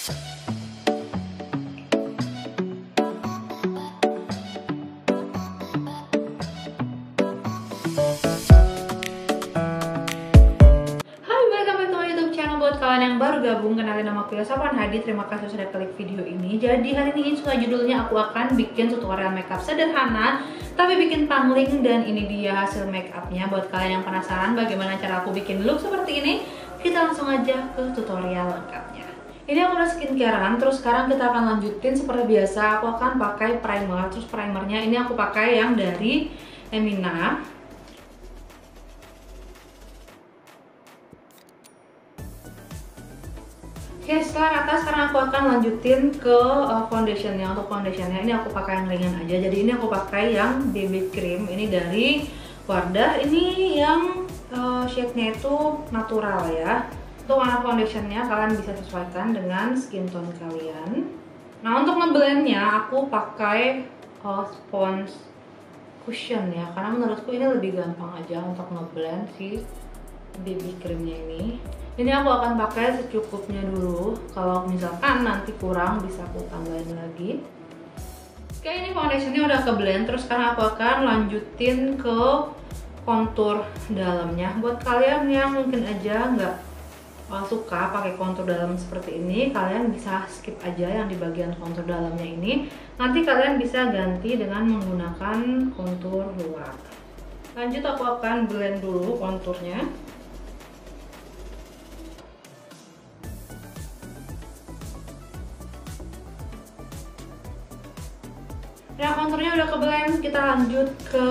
Kalian yang baru gabung, kenalin nama aku Yosapan Hadi. Terima kasih sudah klik video ini. Jadi hari ini sesuai judulnya, aku akan bikin tutorial makeup sederhana tapi bikin pangling, dan ini dia hasil makeupnya. Buat kalian yang penasaran bagaimana cara aku bikin look seperti ini, kita langsung aja ke tutorial lengkapnya. Ini aku udah skincarean, terus sekarang kita akan lanjutin seperti biasa. Aku akan pakai primer, terus primernya ini aku pakai yang dari Emina. Oke, setelah rata sekarang aku akan lanjutin ke foundationnya. Untuk foundationnya ini aku pakai yang ringan aja. Jadi ini aku pakai yang BB cream, ini dari Wardah. Ini yang shade-nya itu natural ya. Untuk warna foundationnya kalian bisa sesuaikan dengan skin tone kalian. Nah, untuk ngeblendnya aku pakai sponge cushion ya, karena menurutku ini lebih gampang aja untuk ngeblend si BB creamnya ini. Ini aku akan pakai secukupnya dulu. Kalau misalkan nanti kurang bisa aku tambahin lagi. Oke, ini foundationnya udah ke blend. Terus sekarang aku akan lanjutin ke kontur dalamnya. Buat kalian yang mungkin aja nggak suka pakai kontur dalam seperti ini, kalian bisa skip aja yang di bagian kontur dalamnya ini. Nanti kalian bisa ganti dengan menggunakan kontur luar. Lanjut aku akan blend dulu konturnya. Nah, konturnya udah ke blend, kita lanjut ke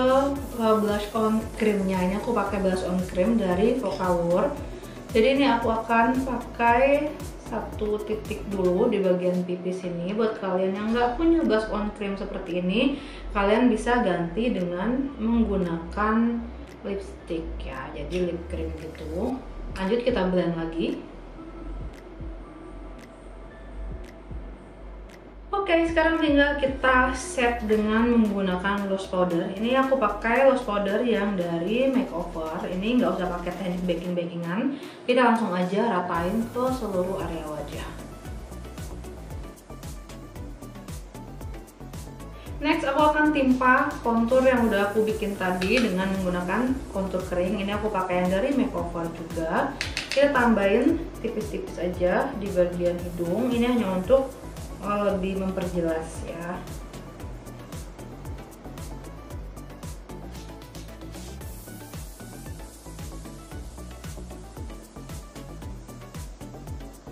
blush on creamnya. Ini aku pakai blush on cream dari Vocaloid. Jadi ini aku akan pakai satu titik dulu di bagian pipi sini. Buat kalian yang nggak punya blush on cream seperti ini, kalian bisa ganti dengan menggunakan lipstick ya, jadi lip cream gitu. Lanjut kita blend lagi. Oke, sekarang tinggal kita set dengan menggunakan loose powder. Ini aku pakai loose powder yang dari Makeover. Ini nggak usah pakai teknik baking-bakingan. Kita langsung aja ratain ke seluruh area wajah. Next, aku akan timpa kontur yang udah aku bikin tadi dengan menggunakan kontur kering. Ini aku pakai yang dari Makeover juga. Kita tambahin tipis-tipis aja di bagian hidung. Ini hanya untuk lebih memperjelas ya.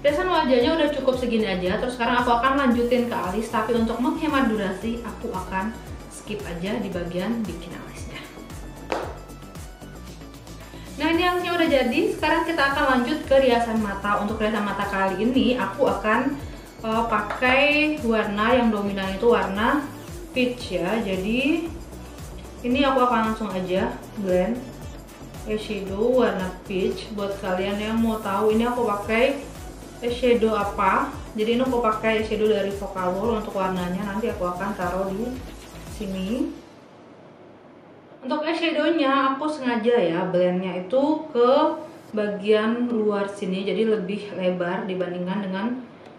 Hiasan wajahnya udah cukup segini aja. Terus sekarang aku akan lanjutin ke alis, tapi untuk menghemat durasi aku akan skip aja di bagian bikin alisnya. Nah, ini alisnya udah jadi. Sekarang kita akan lanjut ke riasan mata. Untuk riasan mata kali ini aku akan pakai warna yang dominan itu warna peach ya. Jadi ini aku akan langsung aja blend eyeshadow warna peach. Buat kalian yang mau tahu ini aku pakai eyeshadow apa, jadi ini aku pakai eyeshadow dari Vocaloid. Untuk warnanya nanti aku akan taruh di sini. Untuk eyeshadownya aku sengaja ya blendnya itu ke bagian luar sini, jadi lebih lebar dibandingkan dengan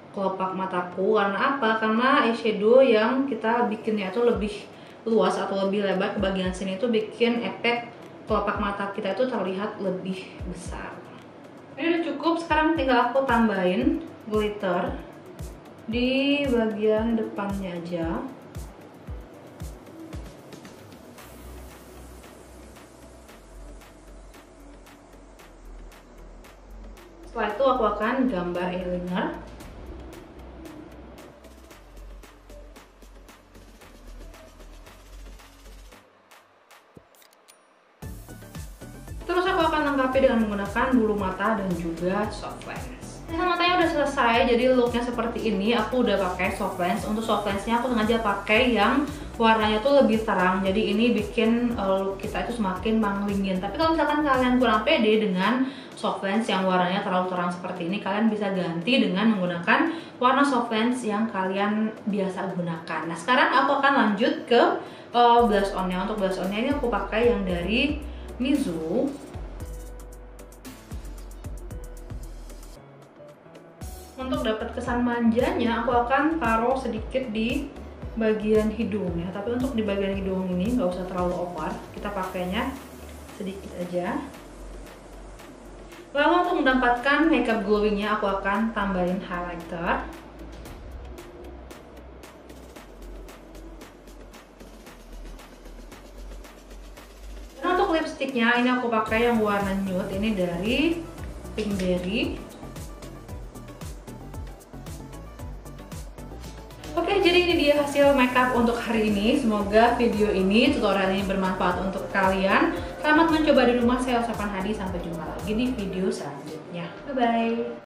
kelopak mataku. Karena apa? Karena eyeshadow yang kita bikinnya itu lebih luas atau lebih lebar ke bagian sini itu bikin efek kelopak mata kita itu terlihat lebih besar. Ini udah cukup. Sekarang tinggal aku tambahin glitter di bagian depannya aja. Setelah itu aku akan gambar eyeliner. Terus aku akan lengkapi dengan menggunakan bulu mata dan juga soft lens. Nah, matanya udah selesai, jadi looknya seperti ini. Aku udah pakai soft lens. Untuk soft lensnya aku sengaja pakai yang warnanya tuh lebih terang. Jadi ini bikin look kita itu semakin manglingin. Tapi kalau misalkan kalian kurang pede dengan soft lens yang warnanya terlalu terang seperti ini, kalian bisa ganti dengan menggunakan warna soft lens yang kalian biasa gunakan. Nah, sekarang aku akan lanjut ke blush on-nya. Untuk blush on-nya ini aku pakai yang dari Mizu. Untuk dapat kesan manjanya, aku akan taruh sedikit di bagian hidung ya. Tapi untuk di bagian hidung ini nggak usah terlalu over, kita pakainya sedikit aja. Lalu untuk mendapatkan makeup glowingnya, aku akan tambahin highlighter. Dan untuk lipstiknya, ini aku pakai yang warna nude, ini dari Pinkberry. Oke, jadi ini dia hasil makeup untuk hari ini. Semoga video ini, tutorial ini bermanfaat untuk kalian. Selamat mencoba di rumah. Saya Elsa Fanhadi. Sampai jumpa lagi di video selanjutnya. Bye-bye.